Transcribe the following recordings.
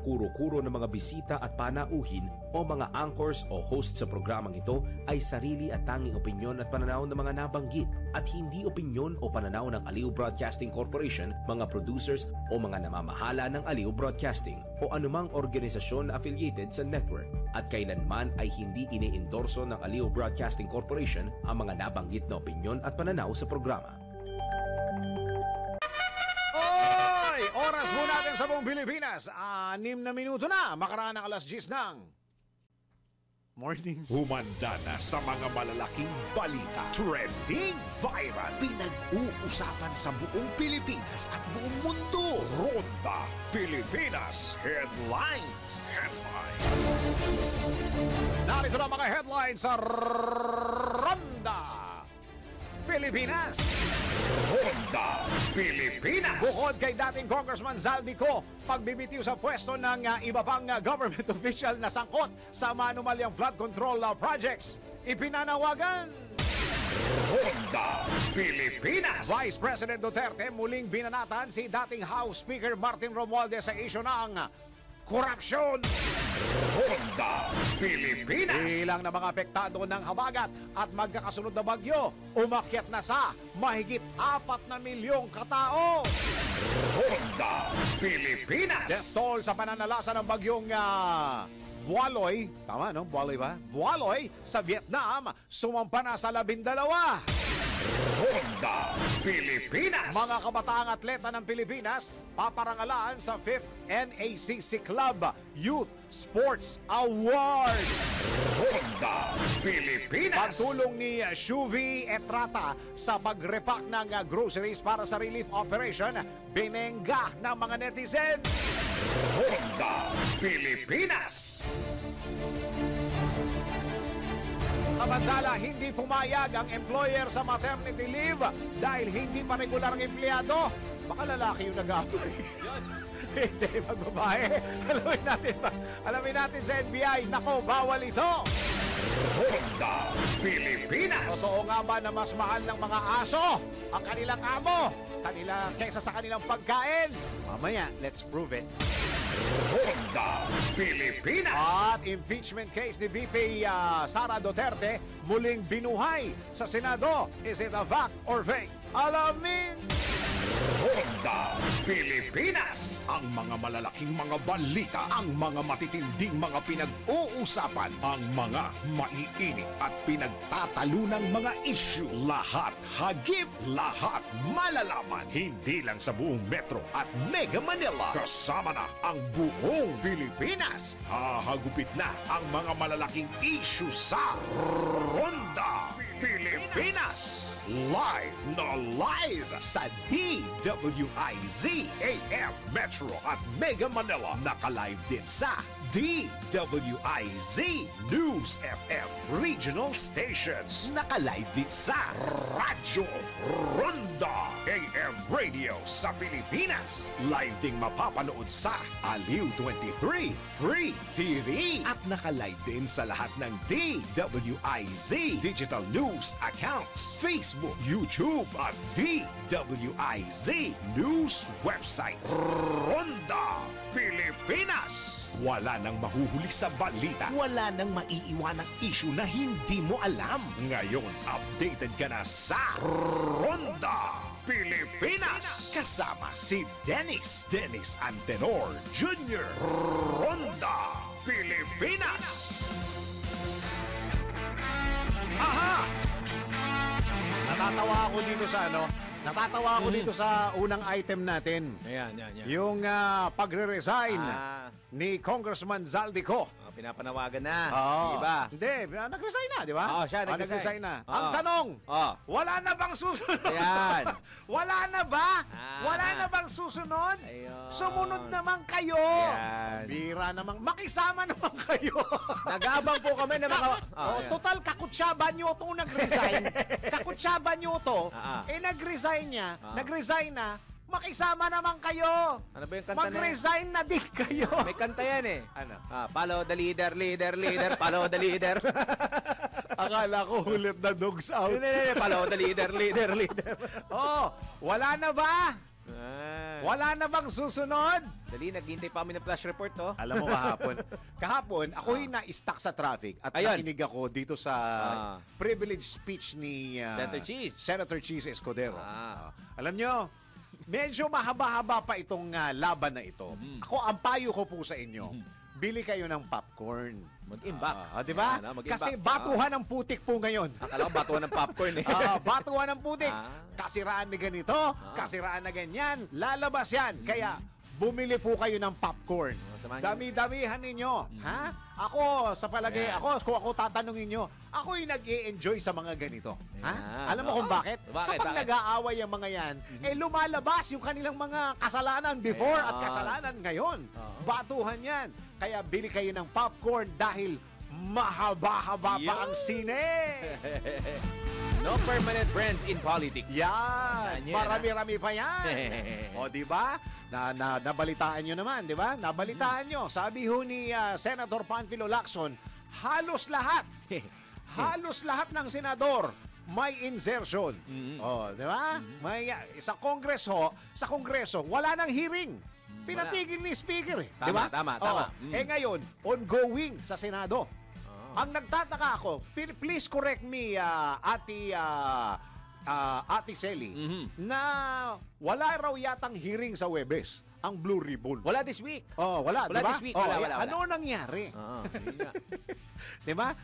kuro-kuro ng mga bisita at panauhin o mga anchors o host sa programang ito ay sarili at tanging opinyon at pananaw ng mga nabanggit at hindi opinyon o pananaw ng Aliw Broadcasting Corporation, mga producers o mga namamahala ng Aliw Broadcasting o anumang organisasyon na affiliated sa network at kailanman ay hindi iniendorso ng Aliw Broadcasting Corporation ang mga nabanggit na opinyon at pananaw sa programa. Oras mo natin sa buong Pilipinas. 6 na minuto na. Makaraan ng alas 10 ng morning. Humanda na sa mga malalaking balita. Trending viral. Pinag-uusapan sa buong Pilipinas at buong mundo. Ronda Pilipinas Headlines. Narito na mga headlines sa Ronda Pilipinas. Ronda Pilipinas. Bukod kay dating Congressman Zaldico, pagbibitiw sa pwesto ng iba pang government official na sangkot sa manumalyang flood control projects, ipinanawagan Ronda Pilipinas. Vice President Duterte muling binanatan si dating House Speaker Martin Romualdez sa isyu ng korupsyon. Ronda Pilipinas. Ilang na mga apektado ng habagat at magkakasunod na bagyo, umakyat na sa mahigit 4 na milyong katao. Ronda Pilipinas. Death toll sa pananalasa ng bagyong Bualoy, tama no? Bualoy ba? Bualoy sa Vietnam, sumampa na sa 12. Ronda Pilipinas. Mga kabataang atleta ng Pilipinas paparangalan sa 5th NACC Club Youth Sports Awards. Ronda Pilipinas. Pagtulong ni Shuvi Etrata sa pagrepack ng groceries para sa relief operation, binengga ng mga netizen. Ronda Pilipinas. Samantala, hindi pumayag ang employer sa maternity leave dahil hindi pa regular ang empleyado. Baka lalaki yung nag-apply. Hindi, magbabae. Alamin natin sa NBI. Nako, bawal ito. Ronda Pilipinas. Totoo nga ba na mas mahal ng mga aso ang kanilang amo kaysa sa kanilang pagkain? Mamaya, let's prove it. Ronda Pilipinas. At impeachment case ni VP Sara Duterte muling binuhay sa Senado. Is it a fact or fake? Alamin! Ronda Pilipinas. Ang mga malalaking mga balita, ang mga matitinding mga pinag-uusapan, ang mga maiinit at pinagtatalunang mga issue. Lahat hagip, lahat malalaman. Hindi lang sa buong Metro at Mega Manila. Kasama na ang buong Pilipinas. Hahagupit na ang mga malalaking issue sa Ronda Pilipinas. Live na live sa DWIZ AM Metro at Mega Manila. Naka-live din sa DWIZ News FM Regional Stations. Naka-live din sa Radyo Ronda AM Radio sa Pilipinas. Live ding mapapanood sa Aliw 23 Free TV. At naka-live din sa lahat ng DWIZ Digital News accounts, Facebook, YouTube at DWIZ News website. Ronda Pilipinas. Wala nang mahuhuli sa balita. Wala nang maiiwanang issue na hindi mo alam. Ngayon, updated ka na sa Ronda Pilipinas. Kasama si Dennis Antenor Jr. Ronda Pilipinas. Aha! Natatawa ako dito sa Natatawa ako dito sa unang item natin. Yan. Yung pagre-resign ni Congressman Zaldico. Pinapanawagan na. Diba? Hindi, nag-resign na, di ba? Oo, siya nag-resign na. Ang tanong, wala na bang susunod? Ayan. Wala na ba? Wala na bang susunod? Ayun. Sumunod naman kayo. Ayan. Bira namang, makisama naman kayo. Nag-aabang po kami ng mga... Total, kakutsaba nyo itong nag-resign. Kakutsaba nyo ito, nag-resign niya, nag-resign na, makisama naman kayo. Ano ba yung kanta na yan? Mag-resign na din kayo. May kanta yan eh. Ano? Follow the leader, follow the leader. Akala ko hulit na dogs out. Hindi, follow the leader. Wala na ba? Wala na bang susunod? Dali, naghintay pa kami ng flash report, oh. Alam mo kahapon ako'y na-stuck sa traffic at Ayun. nakinig ako dito sa privilege speech ni Senator Cheese Escudero. Alam nyo, medyo mahaba-haba pa itong laban na ito. Ako, ang payo ko po sa inyo, bili kayo ng popcorn. Mag-imbak. Di ba? Ayan, mag-imbak. Kasi batuhan ng putik po ngayon. Akala ko batuan ng popcorn, eh. Batuhan ng putik. Kasiraan na ganito, kasiraan na ganyan. Lalabas yan. Kaya, bumili po kayo ng popcorn. Dami-damihan ninyo. Ha? Ako, sa palagay, kung ako tatanungin nyo, ako'y nag-i-enjoy sa mga ganito. Ha? Alam mo kung bakit? Kapag nag-aaway ang mga yan, lumalabas yung kanilang mga kasalanan before at kasalanan ngayon. Batuhan yan. Kaya bili kayo ng popcorn dahil mahaba-haba pa ang sine. No permanent friends in politics. Yan. Marami-rami pa yan. O, di ba? Nabalitaan nyo naman, di ba? Nabalitaan nyo. Sabi ho ni Senator Panfilo Lacson, halos lahat ng senador may insertion. Oh, di ba? May sa Kongreso, wala nang hearing. Pinatigil ni Speaker, di ba? Tama. Ngayon, ongoing sa Senado. Ang nagtataka ako, please correct me, Ate Selly, na wala raw yatang hearing sa Webes, ang Blue Ribbon. Wala this week. Wala, Wala diba? this week. Wala. Ano nangyari? Diba?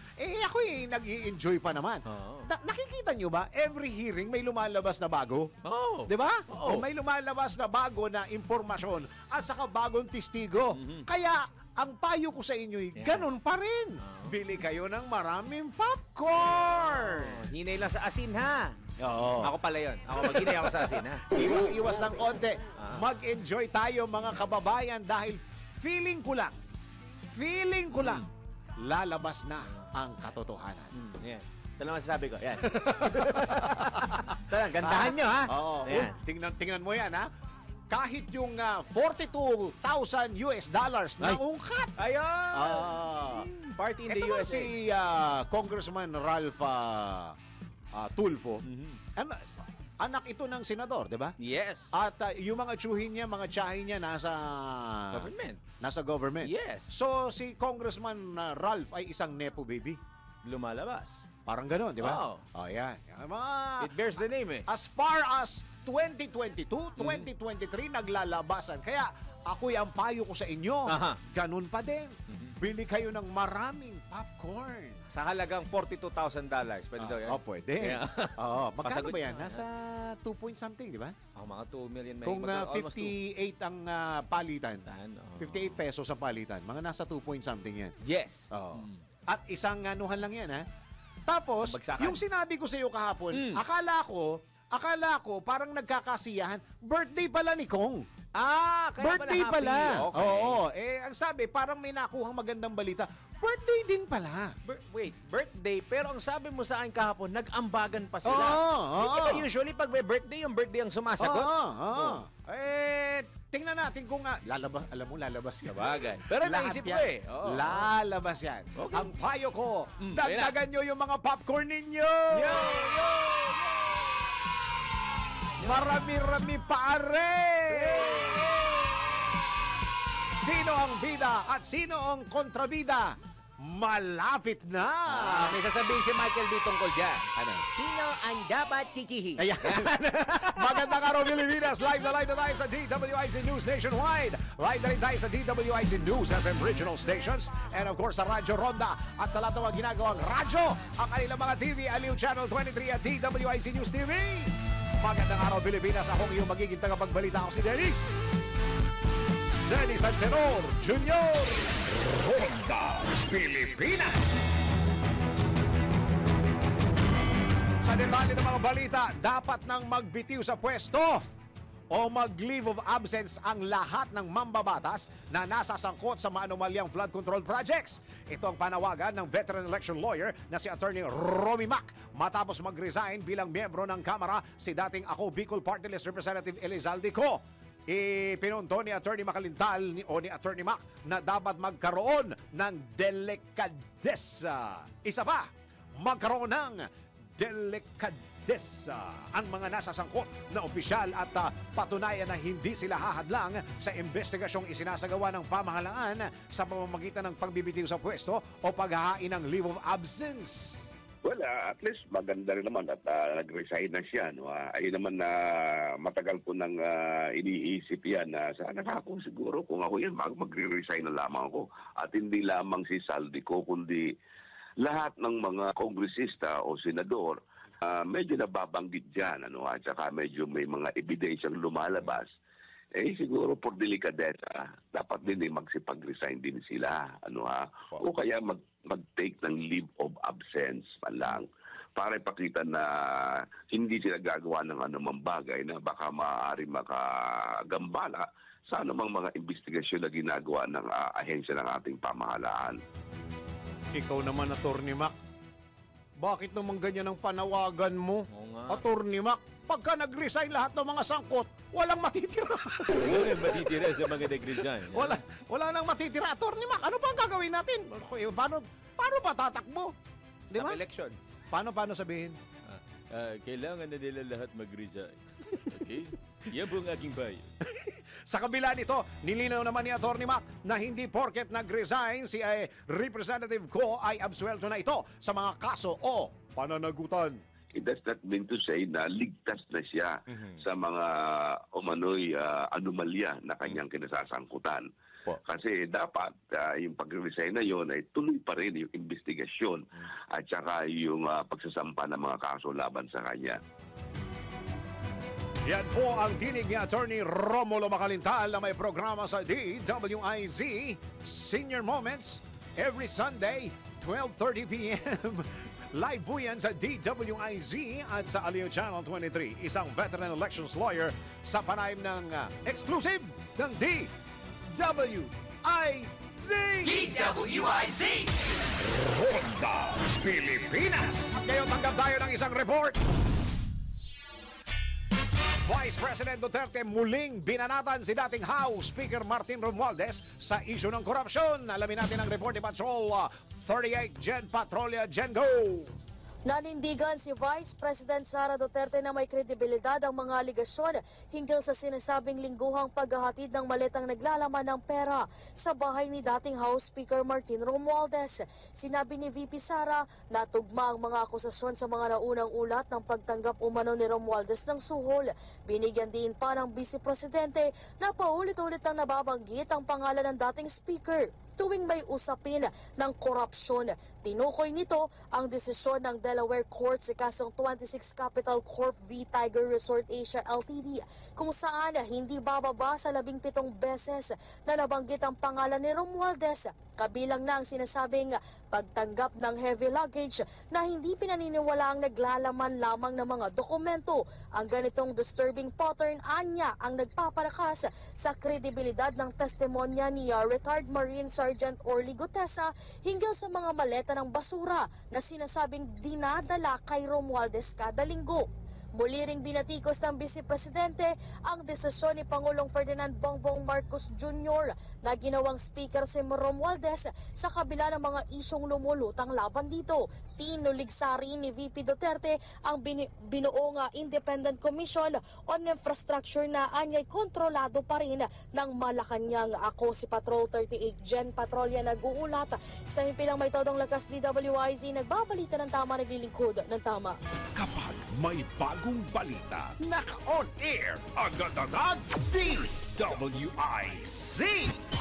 Ako nag-i-enjoy pa naman. Nakikita nyo ba, every hearing may lumalabas na bago? Diba? May lumalabas na bago na impormasyon at saka bagong testigo. Kaya, ang payo ko sa inyo, ganun pa rin. Bili kayo ng maraming popcorn. Hinay lang sa asin, ha? Oo. Ako pala yun. Ako maghinay ako sa asin, ha? Iwas ng konti. Mag-enjoy tayo, mga kababayan, dahil feeling ko lang, lalabas na ang katotohanan. Yan. Ito naman sasabi ko. Yan. Ito lang, gandahan nyo, ha? Oo. Yan. Tingnan mo yan, ha? Kahit yung $42,000 na ungkat. Ayun! Party in the Ito USA. si Congressman Ralph Tulfo. Anak ito ng senador, di ba? Yes. At yung mga tsuhin niya, mga tsahin niya nasa government. Yes. So si Congressman Ralph ay isang nepo baby. Lumalabas. Parang gano'n, di ba? Oh. Yan. It bears the name, eh. As far as 2022, 2023, naglalabasan. Kaya ako'y ang payo ko sa inyo. Ganun pa din. Bili kayo ng maraming popcorn. Sa halagang $42,000. Pwede daw yan? Pwede. Yeah. Magkano Pasagot ba yan? nyo. Nasa 2 point something, di ba? Mga 2 million. Kung almost 58 ang palitan, 58 2. pesos ang palitan, mga nasa 2 point something yan. Yes. At isang anuhan lang yan, ha? Tapos, Bagsakan. yung sinabi ko sa iyo kahapon, akala ko parang nagkakasiyahan, birthday pala ni Kong. Kaya Birthday happy. pala. Okay. Oo. Ang sabi, parang may nakuhang magandang balita. Birthday din pala. Wait, birthday. Pero ang sabi mo sa akin kahapon, nag-ambagan pa sila. Oo. Di ba usually pag may birthday, yung birthday ang sumasagot? Oo. Tingnan natin kung lalabas ka. Sabagay. Pero Lahat naisip ko, yan. eh. Oo. Lalabas yan. Okay. Ang payo ko, dagdagan nyo yung mga popcorn ninyo. Yo! Marami-rami paare! Sino ang bida at sino ang kontrabida? Malapit na! May sasabihin si Michael B. tungkol dyan. Ano? Sino ang dapat tikihin? Ayan. Magandang araw, Pilipinas. Live na tayo sa DWIC News Nationwide. Live na rin tayo sa DWIC News FM Regional Stations. And of course, sa Radyo Ronda. At sa lahat ng mga ginagawang radyo, ang kanilang mga TV, Aliw Channel 23 at DWIC News TV. Magandang araw, Pilipinas. Akong iyong magiging tagapagbalita. Ako si Dennis Antenor Jr. Ronda Pilipinas. Sa detalye ng mga balita, dapat nang magbitiw sa pwesto o mag-leave of absence ang lahat ng mambabatas na nasasangkot sa maanumalyang flood control projects. Ito ang panawagan ng veteran election lawyer na si Attorney Romy Mac matapos mag-resign bilang miyembro ng Kamara si dating Ako Bicol Party List Representative Elizalde Co. Ipinunto ni Attorney Macalintal ni Attorney Mac na dapat magkaroon ng delikadesa. Isa pa, magkaroon ng delikadesa Romualdez. Ang mga nasasangkot na opisyal at patunayan na hindi sila hahadlang sa investigasyong isinasagawa ng pamahalaan sa pamamagitan ng pagbibitiw sa pwesto o paghahain ng leave of absence. Well, at least maganda rin naman at nag-resign na siya. No? Ayun naman na matagal ko nang iniisip yan na sana ako siguro kung ako yan, magre-resign na lamang ako. At hindi lamang si Saldico, kundi lahat ng mga kongresista o senador, medyo nababanggit dyan. Ano? At saka medyo may mga ebidensyang lumalabas. Siguro por delikadesa, dapat din magsipag-resign din sila. Ano ha? O kaya mag-take ng leave of absence man lang para ipakita na hindi sila gagawa ng anumang bagay na baka maaari makagambala sa anumang mga investigasyon na ginagawa ng ahensya ng ating pamahalaan. Ikaw naman, Atty. Mac, bakit naman ganyan ang panawagan mo? Oo nga. Atty. Mac, pagka nag-resign lahat ng mga sangkot, walang matitira. Wala matitira sa mga nag-resign. Wala nang matitira. Atty. Mac, ano pa ang gagawin natin? Paano pa tatakbo? Di ba? Election. Paano sabihin? Kailangan na nila lahat mag-resign. Okay? Yan po ang aking bayan. Sa kabila nito, nilinaw naman ni Atty. Mac na hindi porket nag-resign si Representative Ko ay absuelto na ito sa mga kaso o pananagutan. It does not mean to say na ligtas na siya sa mga umano'y anomalya na kanyang kinasasangkutan. Kasi dapat yung pag-resign na yon ay tuloy pa rin yung investigasyon at saka yung pagsasampa ng mga kaso laban sa kanya. Yan po ang tinig ni Atty. Romulo Macalintal na may programa sa DWIZ Senior Moments every Sunday, 12:30 p.m. Live po yan sa DWIZ at sa Aliw Channel 23. Isang veteran elections lawyer sa panayam ng exclusive ng DWIZ! DWIZ! Ronda Pilipinas! At ngayon tanggap tayo ng isang report. Vice President Duterte muling binanatan si dating House Speaker Martin Romualdez sa isyu ng korupsyon. Alamin natin ang report ni Patrol 38 Gen Patrolya Gen Go! Nanindigan si Vice President Sara Duterte na may kredibilidad ang mga aligasyon hinggil sa sinasabing lingguhang paghahatid ng maletang naglalaman ng pera sa bahay ni dating House Speaker Martin Romualdez. Sinabi ni VP Sara na tugma ang mga akusasyon sa mga naunang ulat ng pagtanggap umano ni Romualdez ng suhol. Binigyan din pa ng Vice Presidente na paulit-ulit ang nababanggit ang pangalan ng dating Speaker tuwing may usapin ng korupsyon. Tinukoy nito ang desisyon ng Delaware Court sa kasong 26 Capital Corp v. Tiger Resort Asia Ltd. kung saan hindi bababa sa 17 beses na nabanggit ang pangalan ni Romualdez. Kabilang na ang sinasabing pagtanggap ng heavy luggage na hindi pinaniniwala ang naglalaman lamang ng mga dokumento. Ang ganitong disturbing pattern anya ang nagpapalakas sa kredibilidad ng testimonya ni retired Marine Sergeant Orly Gutesa hinggil sa mga maleta ng basura na sinasabing dinadala kay Romualdez kada linggo. Muli ring binatikos ng Vice Presidente ang desisyon ni Pangulong Ferdinand Bongbong Marcos Jr. na ginawang speaker si Romualdez sa kabila ng mga isyong lumulutang laban dito. Tinuligsari ni VP Duterte ang binuong Independent Commission on Infrastructure na anyay kontrolado pa rin ng Malacanang. Ako si Patrol 38 Gen Patrolya nag-uulat sa himpilang may todong lakas DWIZ, nagbabalita ng tama, naglilingkod ng tama. Kapag may bagong balita, naka-on air, agad-agad, DWIZ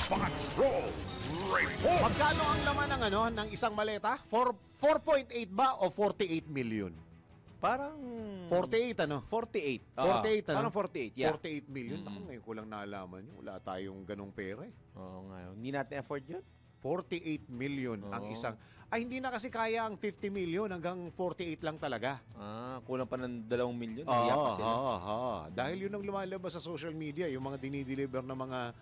Patrol Report! Magkano ang laman ng isang maleta? 4.8 ba o 48 million? Parang 48 ano? 48. 48 ano? Parang 48, yeah. 48 million. Ako ngayon ko lang naalaman yun. Wala tayong ganong pera eh. Oo nga. Hindi natin afford yun. 48 million ang isang. Ay, hindi na kasi kaya ang 50 million, hanggang 48 lang talaga. Kulang pa ng 2 milyon. Naiyak pa sila. Dahil yun ang lumalabas sa social media, yung mga dinideliver na mga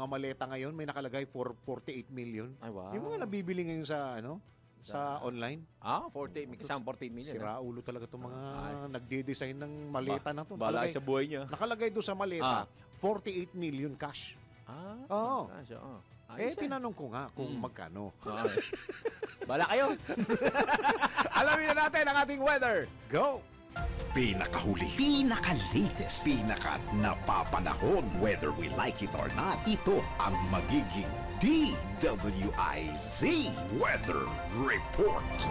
maleta ngayon, may nakalagay for 48 million. Ay, wow. Yung mga nabibili ngayon sa online. 48. May kasama 48 million. Sira ulo talaga itong mga nagde-design ng maleta na ito. Balay sa buhay niya. Nakalagay doon sa maleta, 48 million cash. Oo. Gosh, Tinanong ko nga kung magkano. Bala kayo. Alamin na natin ang ating weather. Go! Pinakahuli, pinaka-latest, pinaka-napapanahon. Whether we like it or not, ito ang magiging DWIZ Weather Report.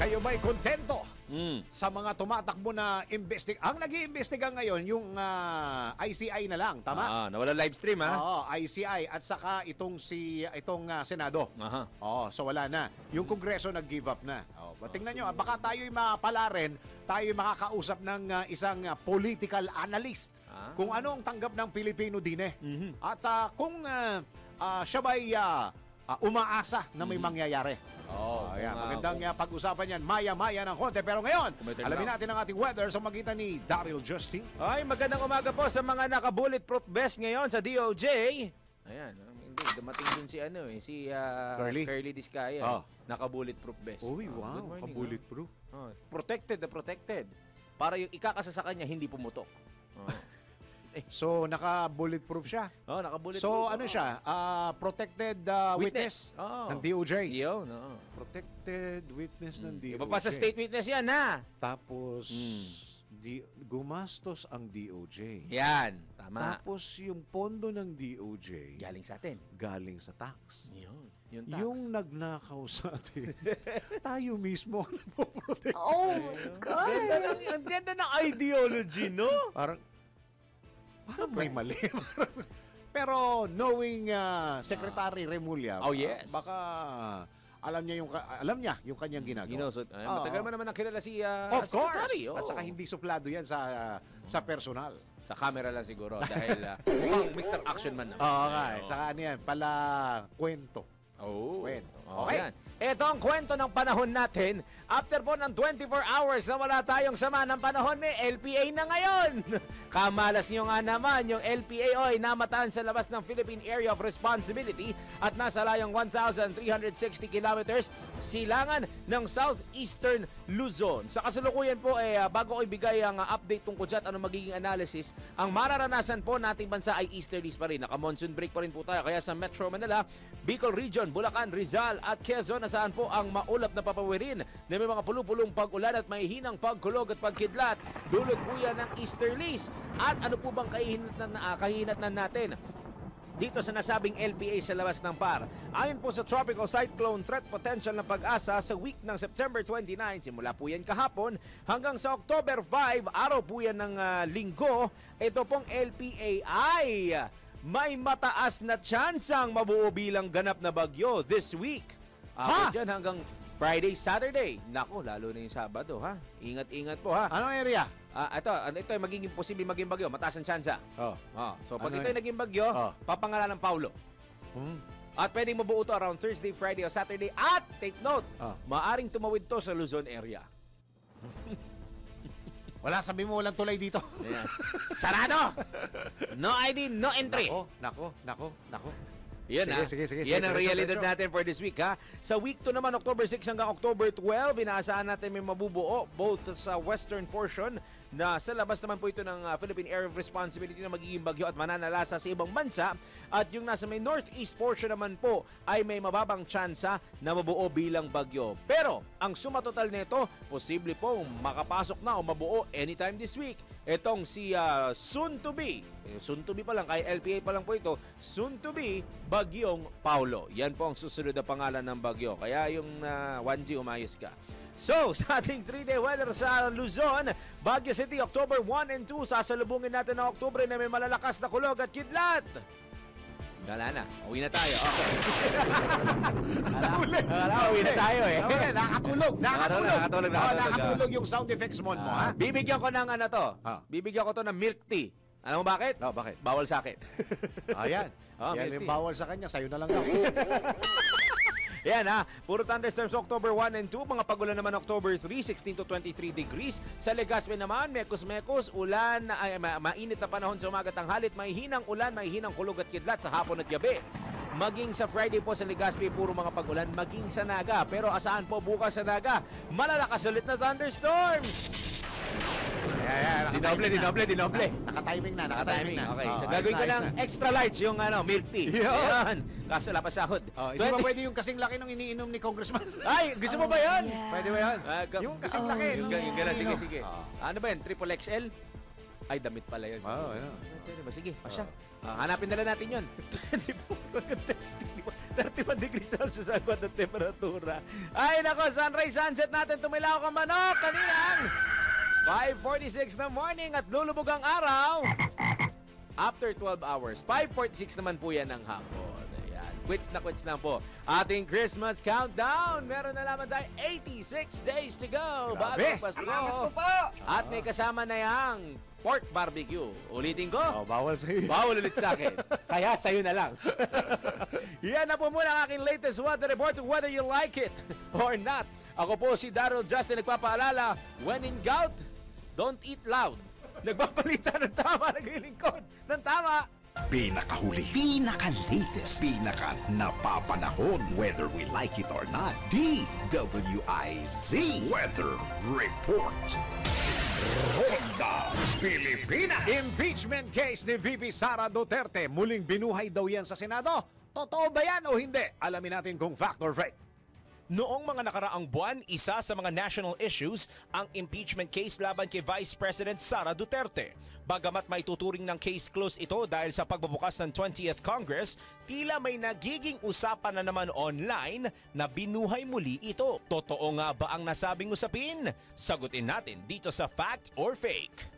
Kayo ba'y kontento Mm. sa mga tumatakbo na ang nag-iimbestiga ngayon, yung ICI na lang, tama? Nawala live stream, ha? Oo, ICI at saka itong Senado. Aha. So wala na. Yung Kongreso nag-give up na. Tingnan nyo, baka tayo'y mapala rin, tayo'y makakausap ng isang political analyst kung ano ang tanggap ng Pilipino din eh. At kung siya ba'y umaasa na may mangyayari. Ayan, magandang pag-usapan yan maya-maya ng konti. Pero ngayon, alamin natin ang ating weather sa magitan ni Daryl Justin. Ay, magandang umaga po sa mga naka-bulletproof vest ngayon sa DOJ. Ayan, hindi, dumating dun si Curly Discaya. Naka-bulletproof vest. Uy, Good wow, morning, ka-bulletproof. Protected na protected. Para yung ikakasa sa kanya, hindi pumutok. So, naka-bulletproof siya. Naka-bulletproof. So, ano siya? Protected witness ng DOJ. Yun, Protected witness ng DOJ. Iba pa sa state witness yan, ha? Tapos, gumastos ang DOJ. Yan, tama. Tapos, yung pondo ng DOJ Galing sa atin. galing sa tax. Yun, yung tax. Yung nagnakaw sa atin, tayo mismo ang nagpo-protect. Oh, God! Ang ganda ng ideology, no? Parang may mali. Pero knowing Secretary Remulla, Oh, yes. baka alam niya yung kanyang ginagawa. Matagal mo naman ang kilala si Of Secretary. course. At saka hindi suplado yan sa personal. Sa camera lang siguro dahil mukhang Mr. Action Man naman. Saka ano yan, pala kwento. Kwento. Okay. Yan. Ito ang kwento ng panahon natin. After po ng 24 hours na wala tayong sama ng panahon, may LPA na ngayon. Kamalas nyo nga naman, yung LPA ay namataan sa labas ng Philippine Area of Responsibility at nasa layong 1,360 kilometers silangan ng southeastern Luzon. Sa kasalukuyan po, bago ko ibigay ang update tungkol dyan, ano magiging analysis, ang mararanasan po nating bansa ay easterlies pa rin. Naka-monsoon break pa rin po tayo. Kaya sa Metro Manila, Bicol Region, Bulacan, Rizal at Quezon, nasaan po ang maulap na papawirin na may mga pulupulong pag-ulan at may hinang pagkulog at pagkidlat. Dulot po yan ng easterlies. At ano po bang kahinatnan natin dito sa nasabing LPA sa labas ng PAR? Ayon po sa Tropical Cyclone Threat Potential ng Pag-asa sa week ng September 29, simula po yan kahapon hanggang sa October 5, araw po yan ng linggo, ito pong LPA ay may mataas na tsansang mabuo bilang ganap na bagyo this week. Dyan hanggang Friday, Saturday. Nako, lalo na yung Sabado, ha? Ingat-ingat po, ha? Anong area? Ito ay magiging posible maging bagyo. Mataas ang tsansa. So, pag Ano ito ay naging bagyo, papangalan ng Paulo. At pwedeng mabuo to around Thursday, Friday, o Saturday. At, take note, maaring tumawid to sa Luzon area. Wala, sabi mo walang tulay dito. Ayan. Sarado! No ID, no entry. Nako. Yan Sige. Yan ang realidad natin for this week, ha. Sa week 2 naman, October 6 hanggang October 12, inaasahan natin may mabubuo both sa western portion na sa labas naman po ito ng Philippine Area of Responsibility na magiging bagyo at mananalasa sa ibang bansa. At yung nasa may northeast portion naman po ay may mababang tsansa na mabuo bilang bagyo. Pero ang suma total nito, posible pong makapasok na o mabuo anytime this week. Itong si soon to be pa lang, kay LPA pa lang po ito, soon to be Bagyong Paulo. Yan po ang susunod na pangalan ng bagyo. Kaya yung 1G, umayos ka. So, sa ating 3-day weather sa Luzon, Baguio City, October 1 and 2, sasalubungin natin ng Oktubre na may malalakas na kulog at kidlat. Wala na. Uwi na tayo. Okay. Uwi na tayo eh. Nakatulog yung sound effects mo, ha? Bibigyan ko ng Bibigyan ko to ng milk tea. Alam mo bakit? Bakit? Bawal sa akin. Ayan. Yan milk yung tea. bawal sa kanya. Sa'yo na lang ako. Yan ha, puro thunderstorms October 1 and 2, mga pagulan naman October 3, 16 to 23 degrees. Sa Legazpi naman, mekos-mekos, ulan, mainit na panahon sa umaga tanghalit, may hinang ulan, may hinang kulog at kidlat sa hapon at gabi. Maging sa Friday po sa Legazpi, puro mga pagulan, maging sa Naga. Pero asahan po bukas sa Naga, malalakas ulit na thunderstorms. Dinoble. Naka-timing na. Naka-timing. Okay. Oh, So, ayos gagawin ko na, ng ayos na. extra large yung milk tea. Yan. Kaso wala pa sahod. Hindi ba pwede yung kasing laki ng iniinom ni Congressman? Ay, gusto mo ba yan? Pwede ba yan? Yung kasing laki. Yung gano'n, sige, sige. Oh. Ano ba yan? Triple XL? Ay, damit pala yan. Oo, yun. Pwede ba? Sige, pasya. Hanapin na lang natin yun. 31 degrees Celsius ang kwad ng temperatura. Ay, nako, sunrise, sunset natin. Tumilaw ka manok. Kaninang 5:46 na morning at lulubog ang araw. After 12 hours. 5:46 naman po yan ng hapon. Ayan. Quits lang po. Ating Christmas countdown. Meron na naman tayo 86 days to go. Grabe. Bago Pasko. At may kasama na yang pork barbecue. Ulitin ko. Bawal sa'yo. Bawal ulit sa akin. Kaya sa'yo na lang. Yan na po muna ang aking latest weather report, whether you like it or not. Ako po si Daryl Justin, nagpapaalala, when in gout, don't eat loud. Nagpapalita ng tama, naglilingkod ng tama. Pinakahuli, pinaka-latest, pinaka-napapanahon, whether we like it or not. DWIZ Weather Report. Ronda Pilipinas. Impeachment case ni VP Sara Duterte. Muling binuhay daw yan sa Senado. Totoo ba yan o hindi? Alamin natin kung fact or fake. Noong mga nakaraang buwan, isa sa mga national issues ang impeachment case laban kay Vice President Sara Duterte. Bagamat may tuturing ng case close ito dahil sa pagbubukas ng 20th Congress, tila may nagiging usapan na naman online na binuhay muli ito. Totoo nga ba ang nasabing usapin? Sagutin natin dito sa Fact or Fake.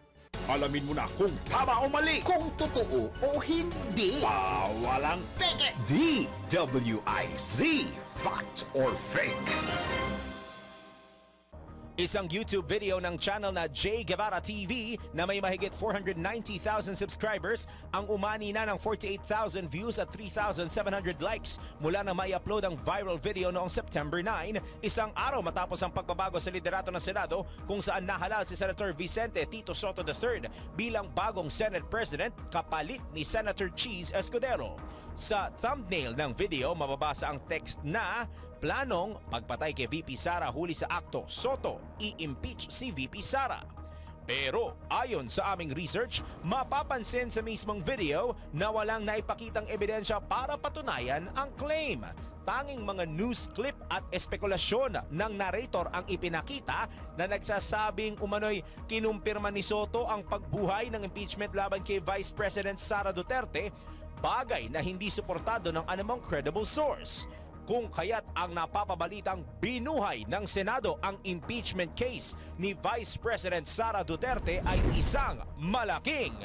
Alamin mo na kung tama o mali, kung totoo o hindi. Bawalang peke. DWIZ Fact or Fake. Isang YouTube video ng channel na J Guevara TV na may mahigit 490,000 subscribers ang umani na ng 48,000 views at 3,700 likes mula na may upload ang viral video noong September 9, isang araw matapos ang pagbabago sa liderato ng Senado kung saan nahalal si Senator Vicente Tito Soto III bilang bagong Senate President kapalit ni Senator Cheese Escudero. Sa thumbnail ng video, mababasa ang text na planong pagpatay kay VP Sara huli sa akto, Soto, i-impeach si VP Sara. Pero ayon sa aming research, mapapansin sa mismong video na walang naipakitang ebidensya para patunayan ang claim. Tanging mga news clip at espekulasyon ng narrator ang ipinakita na nagsasabing umano'y kinumpirma ni Soto ang pagbuhay ng impeachment laban kay Vice President Sara Duterte, bagay na hindi suportado ng anumang credible source. Kung kaya't ang napapabalitang binuhay ng Senado ang impeachment case ni Vice President Sara Duterte ay isang malaking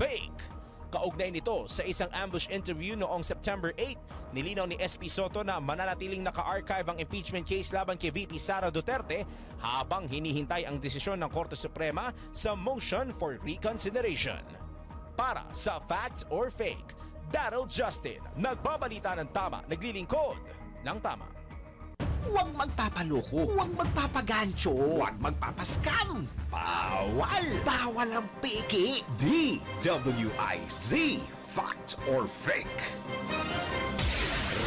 fake. Kaugnay nito sa isang ambush interview noong September 8, nilinaw ni SP Soto na mananatiling naka-archive ang impeachment case laban kay VP Sara Duterte habang hinihintay ang desisyon ng Korte Suprema sa motion for reconsideration. Para sa Fact or Fake, Daryl Justin, nagbabalita ng tama, naglilingkod ng tama. Huwag magpapaloko, huwag magpapagancho, huwag magpapaskam. Bawal! Bawal ang peke. DWIZ Fact or Fake.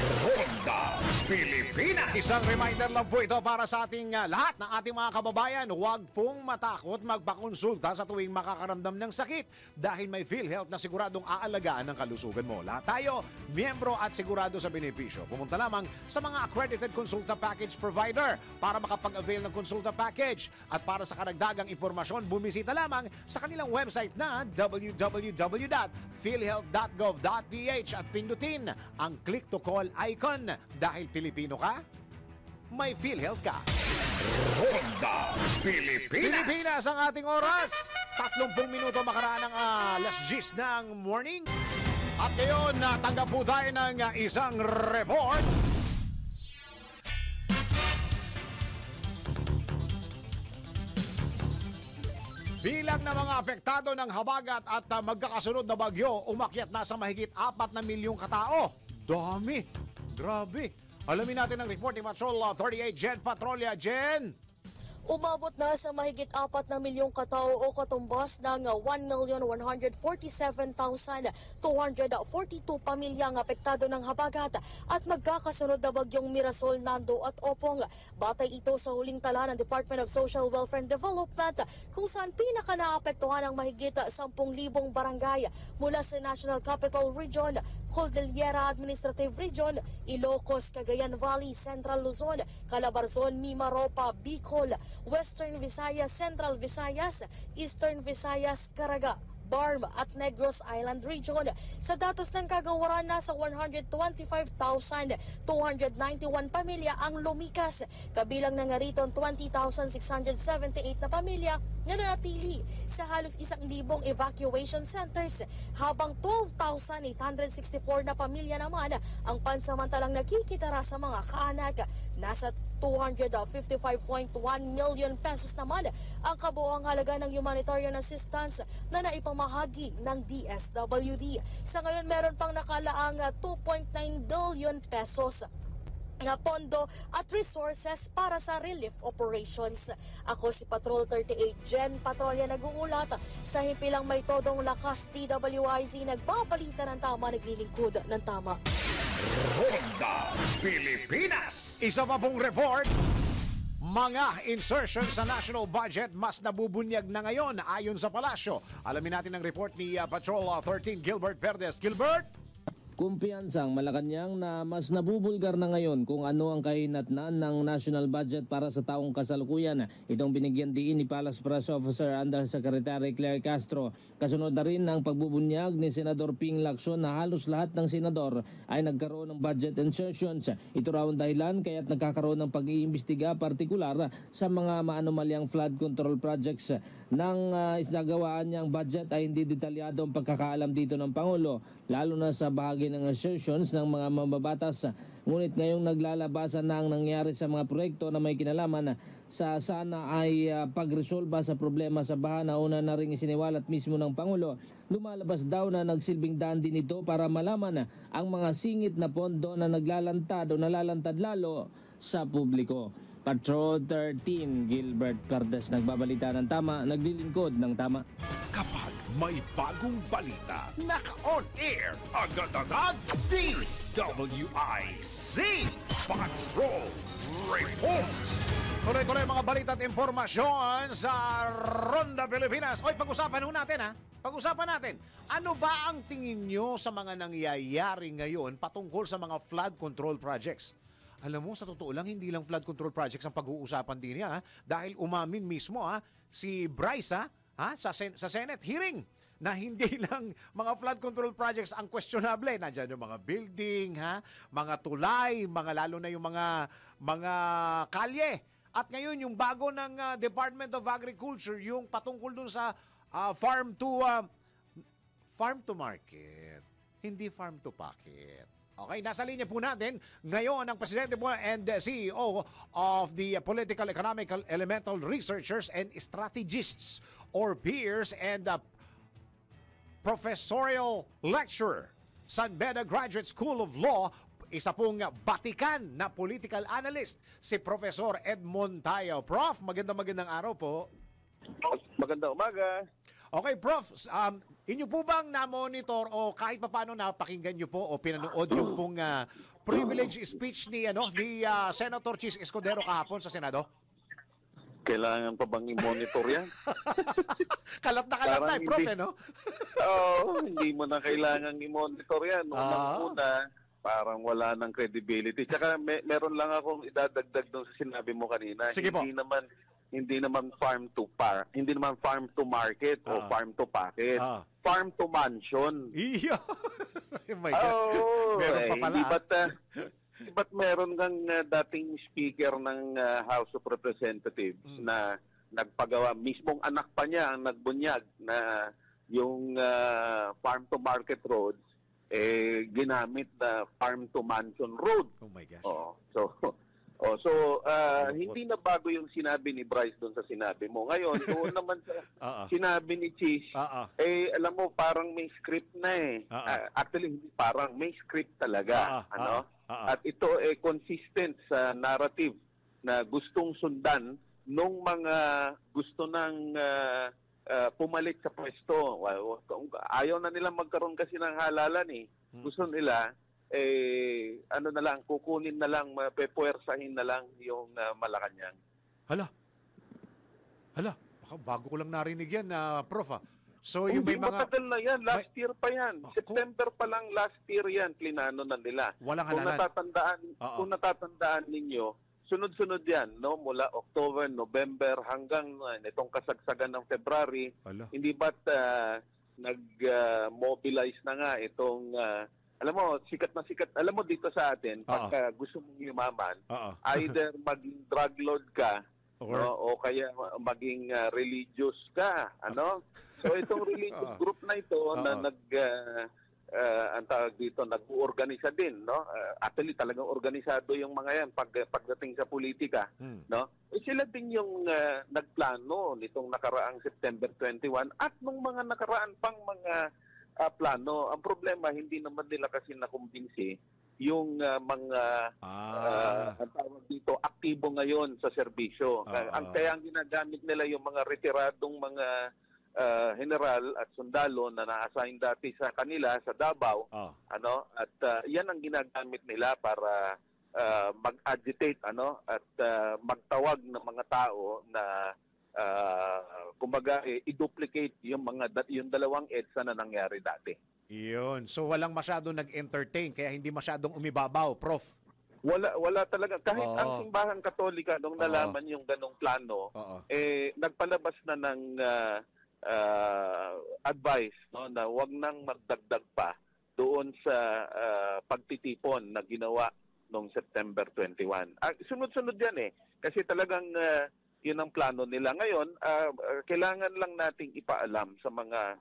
Ronda Pilipinas. Isang reminder lang po ito para sa ating lahat ng ating mga kababayan. Huwag pong matakot magpakonsulta sa tuwing makakaramdam ng sakit dahil may PhilHealth na siguradong aalagaan ng kalusugan mo. Lahat tayo, miyembro at sigurado sa benepisyo. Pumunta lamang sa mga accredited consulta package provider para makapag-avail ng consulta package. At para sa karagdagang impormasyon, bumisita lamang sa kanilang website na www.philhealth.gov.ph at pindutin ang click to call icon. Dahil Pilipino ka, may PhilHealth ka. Ronda Pilipinas. Pilipinas ang ating oras. 30 minuto makaraan ng alas 10 ng morning. At ngayon, tanggap po tayo ng isang report. Bilang ng mga apektado ng habagat at magkakasunod na bagyo, umakyat na sa mahigit 4 na milyong katao. Dami. Grabe. Alamin natin ang report ni Patrol 38 Jen Patrolya. Jen! Umabot na sa mahigit 4 na milyong katao o katumbas ng 1,147,242 pamilyang apektado ng habagat at magkakasunod na bagyong Mirasol, Nando at Opong. Batay ito sa huling tala ng Department of Social Welfare and Development kung saan pinaka naapektuhan ang mahigit 10,000 barangay mula sa National Capital Region, Cordillera Administrative Region, Ilocos, Cagayan Valley, Central Luzon, Calabarzon, Mimaropa, Bicol, Western Visayas, Central Visayas, Eastern Visayas, Caraga, Barm at Negros Island Region. Sa datos ng kagawaran, nasa 125,291 pamilya ang lumikas. Kabilang na nga rito ang 20,678 na pamilya na nanatili sa halos 1,000 evacuation centers, habang 12,864 na pamilya naman ang pansamantalang nakikitara sa mga kaanak. Nasa 255.1 million pesos naman ang kabuoang halaga ng humanitarian assistance na naipamahagi ng DSWD. Sa ngayon, meron pang nakalaang 2.9 billion pesos na pondo at resources para sa relief operations. Ako si Patrol 38 Jen Patrolya nag-uulat sa himpilang may todong lakas DWIZ, nagbabalita ng tama, naglilingkod ng tama. Ronda Pilipinas. Isa pa pong report, mga insertion sa national budget mas nabubunyag na ngayon ayon sa palasyo. Alamin natin ang report ni Patrol 13 Gilbert Perdes. Gilbert? Kumpiyansang Malacanang na mas nabubulgar na ngayon kung ano ang kahinatnan ng national budget para sa taong kasalukuyan. Itong binigyan diin ni Palace Press Officer Undersecretary Claire Castro. Kasunod na rin ang pagbubunyag ni Senador Ping Lacson na halos lahat ng senador ay nagkaroon ng budget insertions. Ito raw ang dahilan kaya't nagkakaroon ng pag-iimbestiga partikular sa mga maanomalyang flood control projects. Nang isagawaan niyang budget ay hindi detalyado ang pagkakaalam dito ng Pangulo, lalo na sa bahagi ng assertions ng mga mababatas. Ngunit ngayong naglalabasan na ang nangyari sa mga proyekto na may kinalaman sa sana ay pagresolba sa problema sa baha na una na rin isiniwalat mismo ng Pangulo, lumalabas daw na nagsilbing daan din ito para malaman ang mga singit na pondo na naglalantad o nalalantad lalo sa publiko. Patrol 13 Gilbert Perdes nagbabalita ng tama, naglilingkod ng tama. Kapag may bagong balita, naka-on air, agad-agad, DWIZ Patrol Report. Tuloy-tuloy mga balita at impormasyon sa Ronda Pilipinas. Oy, pag-usapan ho natin ha. Pag-usapan natin, ano ba ang tingin nyo sa mga nangyayari ngayon patungkol sa mga flood control projects? Alam mo, sa totoo lang, hindi lang flood control projects ang pag-uusapan din niya. Ha? Dahil umamin mismo si Bryce sa Senate hearing na hindi lang mga flood control projects ang questionable. Nandiyan yung mga building, mga tulay, lalo na yung mga kalye. At ngayon, yung bago ng Department of Agriculture, yung patungkol dun sa farm to market, hindi farm to pocket. Okay, nasa linya po natin ngayon ang Presidente po and CEO of the Political Economical Elemental Researchers and Strategists or PEERS and Professorial Lecturer, San Beda Graduate School of Law, isa pong batikan na political analyst, si Professor Ed Montayo. Prof, magandang araw po. Magandang umaga. Okay, Prof, inyo po bang na-monitor o kahit paano napakinggan nyo po o pinanood yung pong privilege speech ni Senator Chis Escudero kahapon sa Senado? Kailangan pa bang i-monitor yan? Kalat na, Prof, no? Oo, hindi mo na kailangan i-monitor yan. Unang-una, parang wala ng credibility. Tsaka meron lang akong idadagdag doon sa sinabi mo kanina. Sige po. Hindi naman farm to market o farm to pocket. Farm to mansion. Iya. Oh my God. Meron pa pala. Hindi ba't meron kang dating speaker ng House of Representatives na nagpagawa, mismong anak pa niya ang nagbunyag na yung farm to market roads ginamit na farm to mansion road. Oh my gosh. So, hindi na bago yung sinabi ni Bryce doon sa sinabi mo. Ngayon, doon naman sa sinabi ni Cheese, alam mo, parang may script na eh. Actually, hindi parang, may script talaga. At ito consistent sa narrative na gustong sundan nung mga gusto ng pumalit sa pwesto. Ayaw na nilang magkaroon kasi ng halalan eh. Gusto nila ano na lang, kukunin na lang, pepuwersahin na lang yung Malacanang. Hala, baka bago ko lang narinig yan, Prof. So yung Hindi, may mga... matagal na yan. Last year pa yan. September pa lang last year yan. Plinano na nila. Walang Kung halalan. kung natatandaan ninyo, sunod-sunod yan, no? Mula October, November, hanggang itong kasagsagan ng February. Hala. Hindi ba't nag-mobilize na nga itong... alam mo, sikat na sikat. Alam mo dito sa atin, pagka gusto mong yumaman, either maging drug lord ka, no? O kaya maging religious ka. Ano? So itong religious group na ito na ang tawag dito, nag-uorganisa din, no? Actually talagang organisado yung mga yan pagdating sa politika, no? Sila din yung nagplano nitong nakaraang September 21 at nung mga nakaraan pang mga plano. Ang problema, hindi naman nila kasi nakumbinsi yung mga ang tawag dito, aktibo ngayon sa serbisyo. Kaya ang ginagamit nila yung mga retiradong mga general at sundalo na na-assign dati sa kanila sa Davao, ano, at yan ang ginagamit nila para mag-agitate, ano, at magtawag ng mga tao na kumbaga i-duplicate yung dalawang EDSA na nangyari dati. Iyon. So walang masyadong nag-entertain kaya hindi masyadong umibabaw, Prof. Wala talaga. Kahit ang simbahan Katolika nung nalaman yung ganong plano, nagpalabas na ng advice, no, na wag nang magdagdag pa doon sa pagtitipon na ginawa noong September 21. Sunod-sunod yan eh. Kasi talagang yun ang plano nila. Ngayon, kailangan lang nating ipaalam sa mga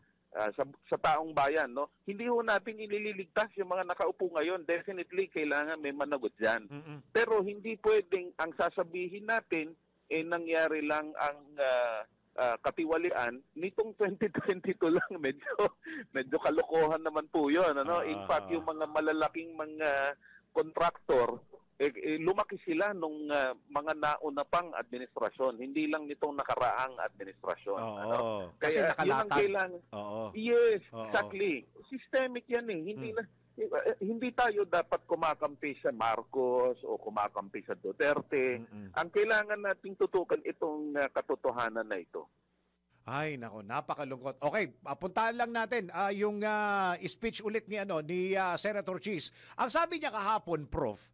sa taong bayan, no? Hindi ho natin ilililigtas yung mga nakaupo ngayon. Definitely kailangan may managot diyan. Pero hindi pwedeng ang sasabihin natin nangyari lang ang katiwalian nitong 2022 lang. Medyo kalokohan naman po 'yon, ano? In fact, yung mga malalaking mga kontraktor lumaki sila nung mga nauna pang administrasyon, hindi lang nitong nakaraang administrasyon. Ano? Kasi kaya yun ang kailangan. Yes, exactly. Systemic yan eh. Hindi tayo dapat kumakampi sa Marcos o kumakampi sa Duterte. Ang kailangan nating tutukan itong katotohanan na ito. Ay, nako, napakalungkot. Okay, puntahan lang natin yung speech ulit ni Senator Cheese. Ang sabi niya kahapon, Prof,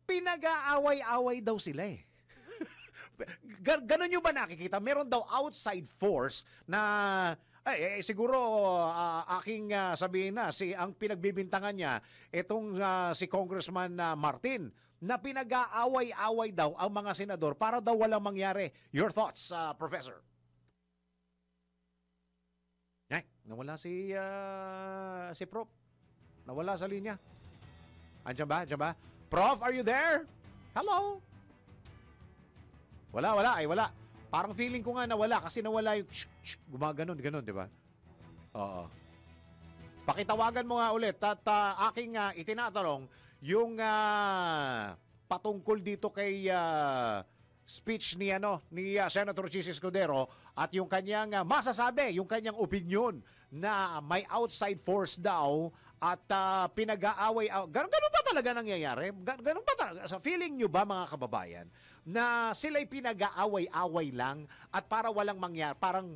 pinag-aaway-away daw sila eh. Ganon nyo ba nakikita? Meron daw outside force na siguro aking sabihin na ang pinagbibintangan niya itong si Congressman Martin na pinag-aaway-away daw ang mga senador para daw walang mangyari. Your thoughts, Professor? Ay, nawala si Prof. Nawala sa linya. Andiyan ba? Andiyan ba? Prof, are you there? Hello? Wala. Parang feeling ko nga nawala kasi nawala yung gumaganon, di ba? Oo. Pakitawagan mo nga ulit at aking itinatanong yung patungkol dito kay speech ni Senator Chis Escudero at yung kanyang masasabi, yung kanyang opinion na may outside force daw at pinag-aaway. Ganun ba talaga nangyayari? Ganun ba talaga? Sa feeling nyo ba, mga kababayan, na sila'y pinag-aaway-away lang at para walang mangyari, parang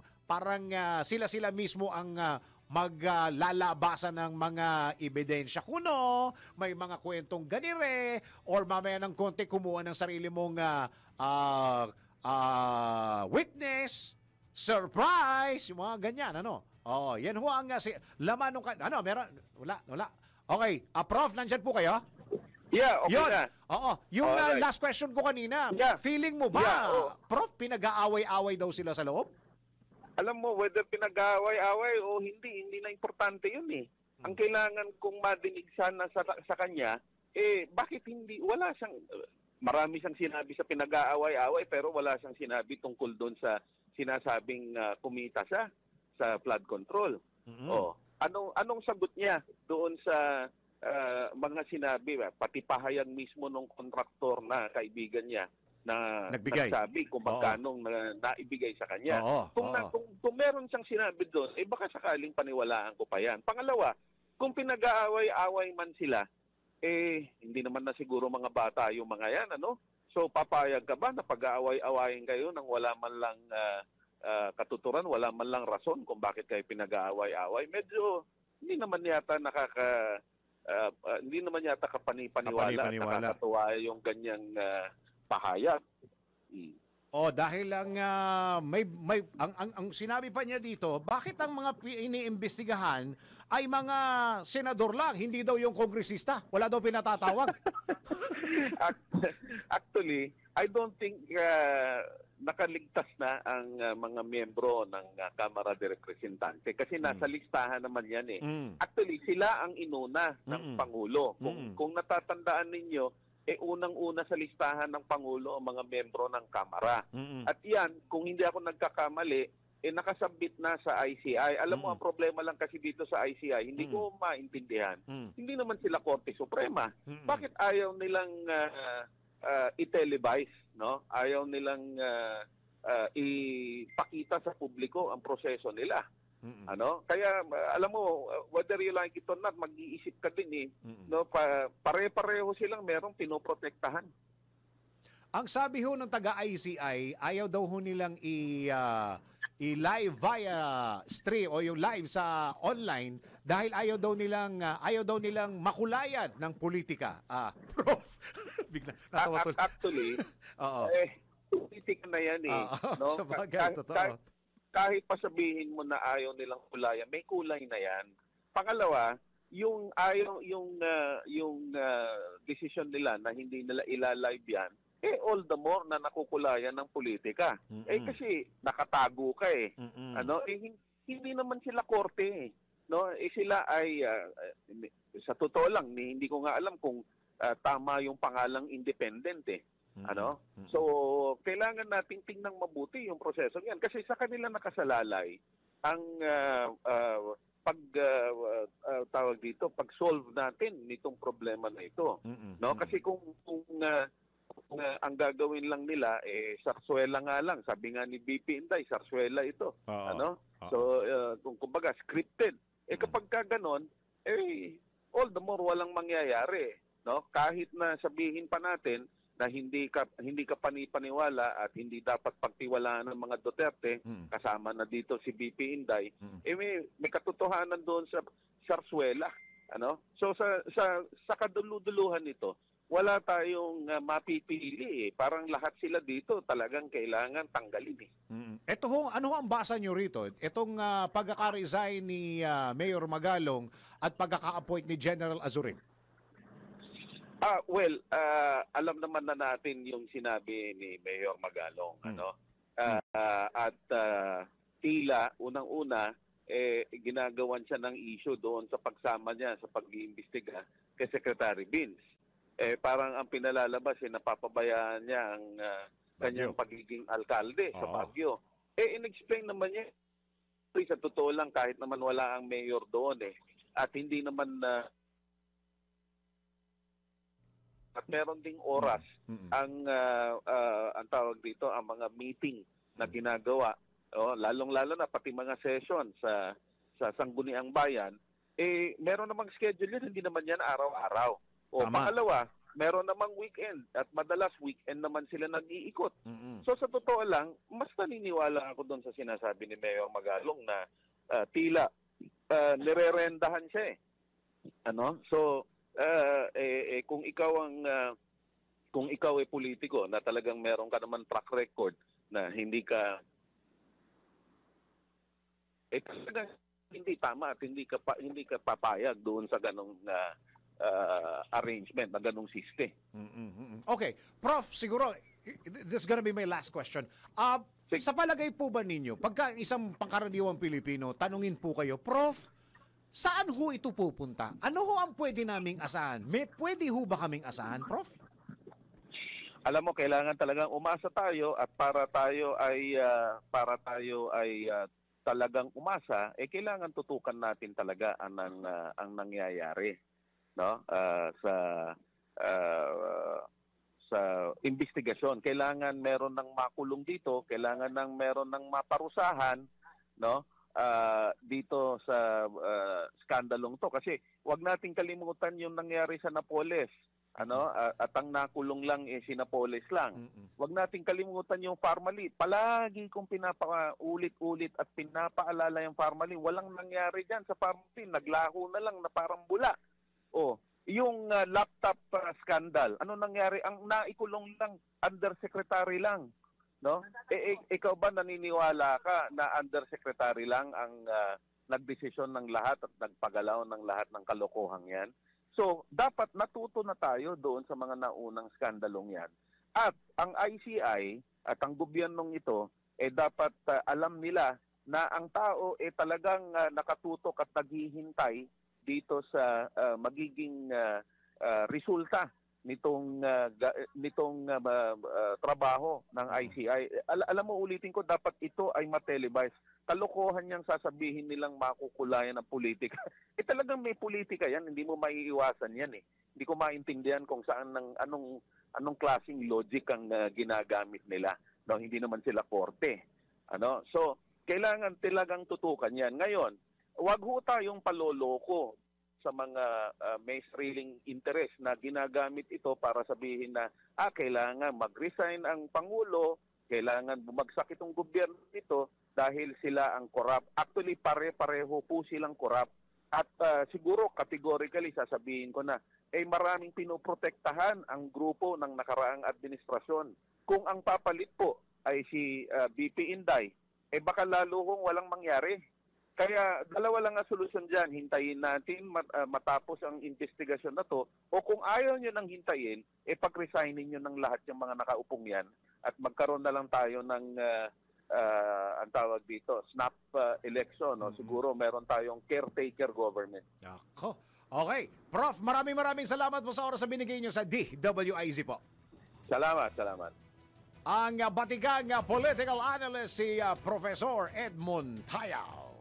sila mismo ang maglalabasan ng mga ebidensya kuno, may mga kwentong ganire, or mamaya ng konti kumuha ng sarili mong witness, surprise, yung mga ganyan, ano? Yan ho ang laman ng meron wala. Okay, Prof, nandyan po kayo? Yeah, okay Yun. na. Yung last question ko kanina, feeling mo ba, Prof, pinag-aaway-away daw sila sa loob? Alam mo, whether pinag-aaway-away o hindi na importante yun eh. Ang kailangan kong madinig sana sa kanya, bakit hindi, wala siyang, marami siyang sinabi sa pinag-aaway-away, pero wala siyang sinabi tungkol doon sa sinasabing kumita siya sa flood control. Anong sagot niya doon sa mga sinabi, pati pahayag mismo ng kontraktor na kaibigan niya na Nagbigay. nagsabi kung magkano naibigay sa kanya. Kung meron siyang sinabi doon, baka sakaling paniwalaan ko pa yan. Pangalawa, kung pinag-aaway-away man sila, hindi naman na siguro mga bata yung mga yan, ano? So papayag ka ba na pag-aaway-awayin kayo nang wala man lang katuturan, wala man lang rason kung bakit kayo pinag-aaway-away? Medyo hindi naman yata kapani-paniwala at nakakatuwa yung ganyang pahayag. Dahil lang ang sinabi pa niya dito, bakit ang mga iniimbestigahan ay mga senador lang, hindi daw yung kongresista? Wala daw pinatatawag. Actually, I don't think nakaligtas na ang mga miyembro ng Kamara de Representante kasi nasa listahan naman yan eh. Actually, sila ang inuna ng Pangulo. Kung natatandaan ninyo, unang-una sa listahan ng Pangulo ang mga miyembro ng Kamara. At yan, kung hindi ako nagkakamali, nakasabit na sa ICI. Alam mo, ang problema lang kasi dito sa ICI, hindi ko maintindihan. Hindi naman sila Korte Suprema. Bakit ayaw nilang i-televise, no? Ayaw nilang ipakita sa publiko ang proseso nila. Ano? Kaya alam mo, whether you like it or not, mag-iisip ka din no, pare-pareho silang merong pinoprotektahan. Ang sabi ho ng taga-ICI, ayaw daw ho nilang i-live via stream o yung live sa online dahil ayaw daw nilang makulayan ng politika. Prof. Bigla natawa tuloy. Actually, politika na yan no? Sa bagay, totoo. Kahit pa sabihin mo na ayaw nilang kulayan, may kulay na yan. Pangalawa, yung decision nila na hindi nila ilalive yan, all the more na nakukulayan ng politika. Kasi nakatago ka Ano? Hindi naman sila korte no? Sila ay sa totoo lang, hindi ko nga alam kung tama yung pangalang independent Ano? So, kailangan nating tingnan mabuti yung proseso niyan kasi sa kanila nakasalalay ang pag-solve natin nitong problema na ito. No? Kasi kung ang gagawin lang nila sarsuela nga lang, sabi nga ni BP Inday, sarsuela ito. Ano? So, kung kumbaga scripted. Kapag ka ganon, all the more walang mangyayari, no? Kahit na sabihin pa natin na hindi ka panipaniwala at hindi dapat pagtiwalaan ng mga Duterte, kasama na dito si BP Inday, may katotohanan doon sa sarsuela, ano? So sa kaduluduluhan nito, wala tayong mapipili Parang lahat sila dito talagang kailangan tanggalin Ito ho, ano ang basa nyo rito? Itong pagkaka-resign ni Mayor Magalong at pagkaka-appoint ni General Azurin. Alam naman na natin yung sinabi ni Mayor Magalong, ano? At tila unang-una ginagawan siya ng issue doon sa pagsama niya sa pag-iimbestiga kay Secretary Vince. Parang ang pinalalabas napapabayaan niya ang kanyang pagiging alkalde sa Baguio. In-explain naman niya sa totoo lang kahit naman wala ang mayor doon at hindi naman at meron ding oras ang tawag dito, ang mga meeting na ginagawa. Lalong-lalo na pati mga session sa Sangguniang Bayan, meron namang schedule yun, hindi naman yan araw-araw. Pangalawa, meron namang weekend at madalas weekend naman sila nag-iikot. So sa totoo lang, mas naniniwala ako doon sa sinasabi ni Mayor Magalong na tila nirerendahan siya Ano? So kung ikaw ay politiko na talagang meron ka naman track record na hindi ka talagang hindi tama at hindi ka papayag doon sa ganong arrangement, na ganong system. Okay, Prof, siguro this is gonna be my last question. Sa palagay po ba ninyo, pagka isang pangkaraniwang Pilipino, tanungin po kayo, Prof, saan ho ito pupunta? Ano ho ang pwede naming asahan? Pwede ho ba kaming asahan, Prof? Alam mo, kailangan talagang umasa tayo at para tayo ay talagang umasa, kailangan tutukan natin talaga ang nangyayari, no? sa investigasyon. Kailangan meron ng makulong dito, kailangan ng meron ng maparusahan, no? Dito sa skandalong to, kasi wag nating kalimutan yung nangyari sa Napoles, at ang nakulong lang si Napoles lang. Wag nating kalimutan yung Parmalee. Palagi kong pinapaulit-ulit at pinapaalala yung Parmalee. Walang nangyari diyan sa Parmalee, naglaho na lang na parang bula. Yung laptop scandal, ano nangyari? Ang naikulong lang, undersecretary lang, no? Ikaw ba naniniwala ka na undersecretary lang ang nagdesisyon ng lahat at nagpagalaw ng lahat ng kalokohang yan? So, dapat natuto na tayo doon sa mga naunang skandalong yan. At ang ICI at ang gobyernong ito, dapat alam nila na ang tao talagang nakatutok at naghihintay dito sa magiging resulta nitong trabaho ng ICI. Alam mo, ulitin ko, dapat ito ay matelevise. Kalokohan niyang sasabihin nilang makukulayan ng politika. Talagang may politika yan, hindi mo maiiwasan yan eh. Hindi ko maintindihan kung saan anong klaseng logic ang ginagamit nila. No, hindi naman sila korte. So, kailangan talagang tutukan yan. Ngayon, wag ho tayong paloloko sa mga may sariling interest na ginagamit ito para sabihin na kailangan mag-resign ang Pangulo, kailangan bumagsak itong gobyerno nito dahil sila ang corrupt. Actually, pare-pareho po silang corrupt. At siguro categorically sasabihin ko na, maraming pinoprotektahan ang grupo ng nakaraang administrasyon. Kung ang papalit po ay si BP Inday, baka lalo kong walang mangyari. Kaya dalawa lang ang solusyon dyan. Hintayin natin matapos ang investigasyon na to. O kung ayaw nyo nang hintayin, pag-resignin nyo ng lahat yung mga nakaupong yan at magkaroon na lang tayo ng ang tawag dito, snap election. No? Siguro meron tayong caretaker government. Okay. Prof, maraming salamat po sa oras na binigay nyo sa DWIZ po. Salamat. Ang batigang political analyst si Professor Edmund Tayao.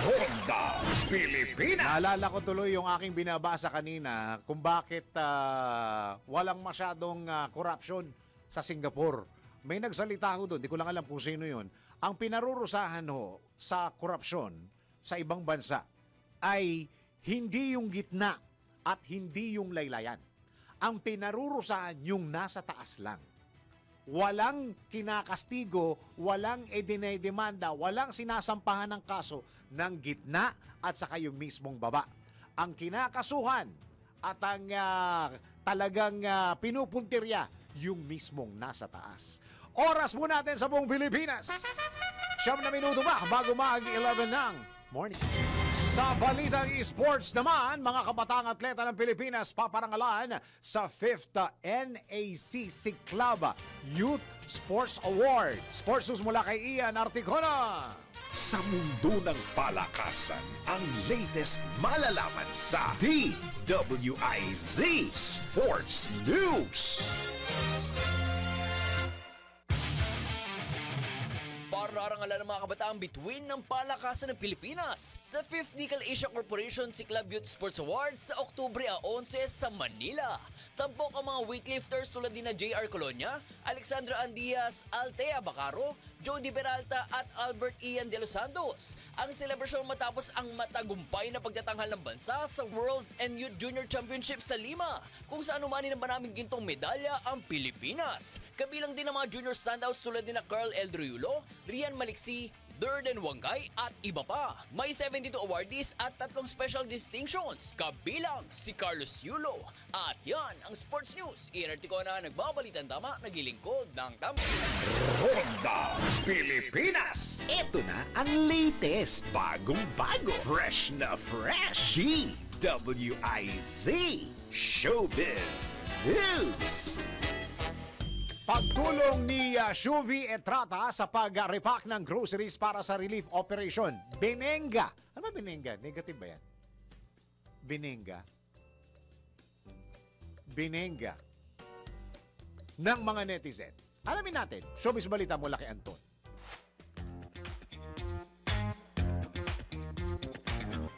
Ronda Pilipinas. Naalala ko tuloy yung aking binabasa kanina kung bakit walang masyadong corruption sa Singapore. May nagsalita ho doon, di ko lang alam kung sino yun. Ang pinarurusahan ho sa korupsyon sa ibang bansa ay hindi yung gitna at hindi yung laylayan. Ang pinarurusahan yung nasa taas lang. Walang kinakastigo, walang idinedemanda, walang sinasampahan ng kaso ng gitna at saka yung mismong baba. Ang kinakasuhan at ang talagang pinupuntirya yung mismong nasa taas. Oras mo natin sa buong Pilipinas. 9 na minuto ba bago mag-11 ng morning. Sa balitang esports naman, mga kabatang atleta ng Pilipinas paparangalan sa 5th NACC Club Youth Sports Award. Sports news mula kay Ian Articona. Sa mundo ng palakasan, ang latest malalaman sa DWIZ Sports News. Pararangalan ng mga kabataan bituin ng palakasan ng Pilipinas sa 5th Nickel Asia Corporation si Club Youth Sports Awards sa Oktubre 11 sa Manila. Tampok ang mga weightlifters tulad din na JR Colonia, Alexandra Andias, Altea Bacaro, Jody Peralta at Albert Ian de los Santos. Ang selebrasyon matapos ang matagumpay na pagtatanghal ng bansa sa World and Youth Junior Championship sa Lima, kung saan umani ng maraming gintong medalya ang Pilipinas. Kabilang din ang mga junior standouts tulad din na Carl Eldriulo, Rian Maliksi, Durden Wangay at iba pa. May 72 awardees at 3 special distinctions, kabilang si Carlos Yulo. At yan ang Sports News. Ian Articona, nagbabalitan tama, naglilingkod ng tama. Ronda Pilipinas. Ito na ang latest, bagong-bago, fresh na fresh. DWIZ Showbiz News. Pagtulong ni Shuvi Etrata sa pag-repack ng groceries para sa relief operation. Benenga. Ano ba Benenga? Negative ba yan? Benenga. Ng mga netizen. Alamin natin. Showbiz Balita mula kay Anton.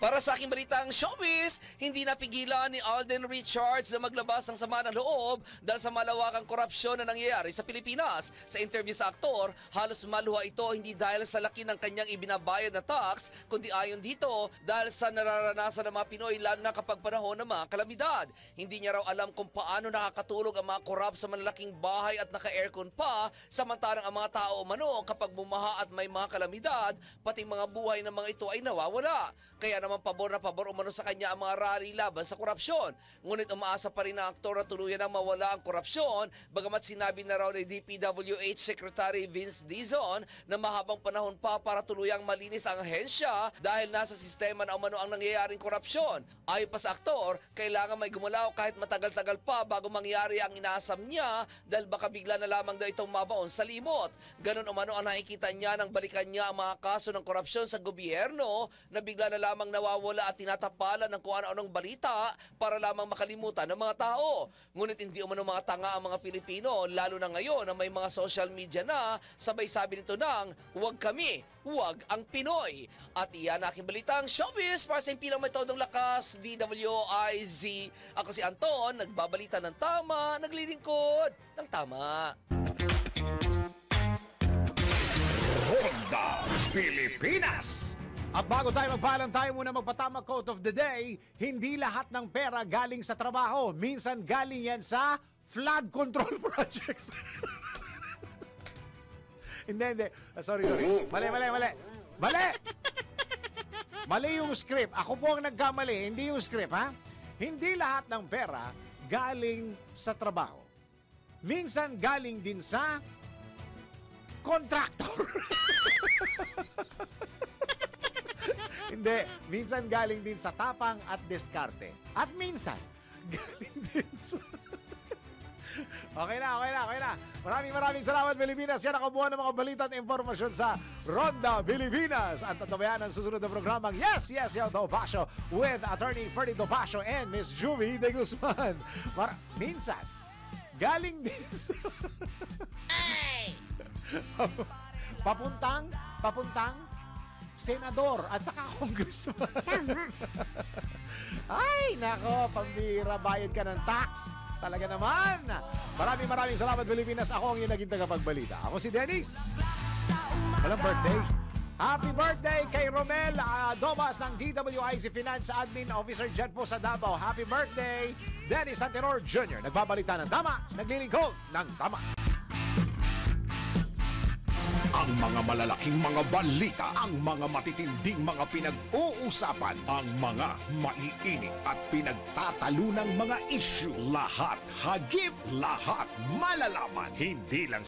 Para sa aking balitang showbiz, hindi napigilan ni Alden Richards na maglabas ng sama ng loob dahil sa malawakang korupsyon na nangyayari sa Pilipinas. Sa interview sa aktor, halos maluha ito hindi dahil sa laki ng kanyang ibinabayad na tax, kundi ayon dito dahil sa nararanasan ng mga Pinoy lalo na kapag panahon ng mga kalamidad. Hindi niya raw alam kung paano nakakatulog ang mga korap sa malalaking bahay at naka-aircon pa, samantalang ang mga tao umano kapag bumaha at may mga kalamidad, pati mga buhay ng mga ito ay nawawala. Kaya naman pabor na pabor umano sa kanya ang mga rally laban sa korupsyon. Ngunit umaasa pa rin ang aktor na tuluyan ang mawala ang korupsyon, bagamat sinabi na raw ni DPWH Secretary Vince Dizon na mahabang panahon pa para tuluyang malinis ang ahensya dahil nasa sistema na umano ang nangyayaring korupsyon. Ayon pa sa aktor, kailangan may gumalaw kahit matagal-tagal pa bago mangyari ang inaasam niya dahil baka bigla na lamang daw itong mabaon sa limot. Ganon umano ang nakikita niya nang balikan niya ang mga kaso ng korupsyon sa gobyerno na bigla na lamang nawawala at tinatapalan ng kung ano-anong balita para lamang makalimutan ng mga tao. Ngunit hindi umano mga tanga ang mga Pilipino, lalo na ngayon na may mga social media na sabay sabi nito ng huwag kami, huwag ang Pinoy. At iyan aking balitang showbiz para sa impilang may todong lakas, DWIZ. Ako si Anton, nagbabalita ng tama, naglilingkod ng tama. Ronda Pilipinas. At bago tayo magpaalam, tayo muna magpatama quote of the day. Hindi lahat ng pera galing sa trabaho. Minsan galing yan sa flood control projects. Hindi. Sorry. Mali. Mali yung script. Ako po ang nagkamali, hindi yung script, ha? Hindi lahat ng pera galing sa trabaho. Minsan galing din sa contractor. Hindi. Minsan galing din sa tapang at diskarte. At minsan, galing din sa... Okay na. Maraming salamat, Pilipinas. Yan ang kabuuan ng mga balita at informasyon sa Ronda Pilipinas. At tatabayan ang susunod na programang Yes, Topacio with Attorney Ferdy Topacio and Miss Juvie de Guzman. Minsan, galing din sa... papuntang senador at saka congressman. Ay, nako, pambira, bayad ka ng tax. Talaga naman. Maraming salamat, Pilipinas. Ako ang yung naging tagapagbalita. Ako si Dennis. Walang birthday. Happy birthday kay Romel Domas ng DWIZ Finance Admin Officer dyan po sa Davao. Happy birthday, Dennis Antenor Jr. Nagbabalita ng tama, naglilingkod ng tama. Ang mga malalaking mga balita, ang mga matitinding mga pinag-uusapan, ang mga maiinit at pinagtatalunang mga issue. Lahat hagip, lahat malalaman. Hindi lang